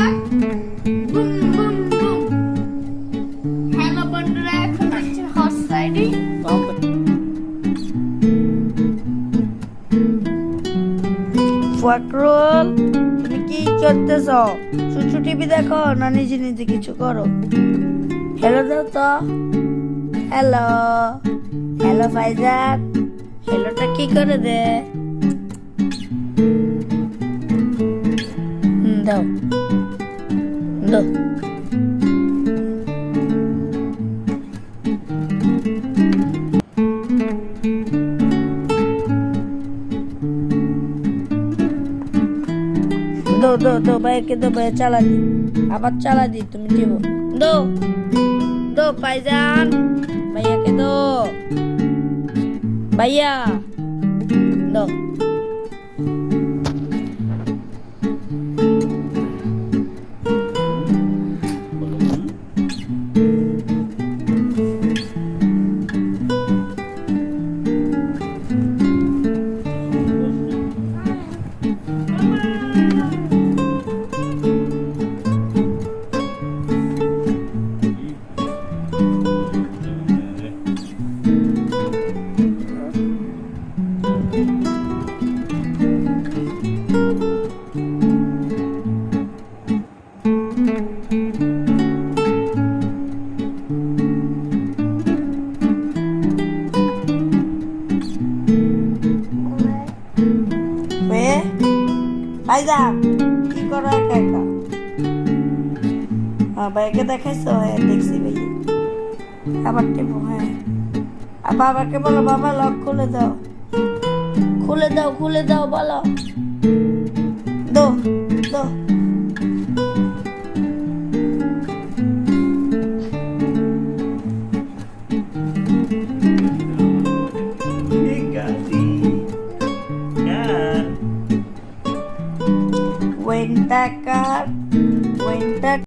থাক। Boom boom boom. Hello বন্ধুরা, এখন দেখছেন হর্স রাইডিং। ফখরুল, তুমি কি করতেছ? সুচু টিভি দেখো না নিজে নিজে কিছু করো? হ্যালো দাও তো। হ্যালো হ্যালো ভাইজান, হ্যালোটা কি করে দে? দাও দাও। दो दो दो भाई के दो भाई चला दी आवाज चला दी तुम जीवो दो दो भाईजान भैया के दो भैया दो ভাইজান কি করো একা একা? হ্যাঁ ভাইকে দেখাইছো? হ্যাঁ দেখছি ভাইয়া। আবার টেপো। হ্যাঁ আর বাবাকে বলো বাবা লক খুলে দাও, খুলে দাও, খুলে দাও বলো। দো দো। Cuenta car, cuenta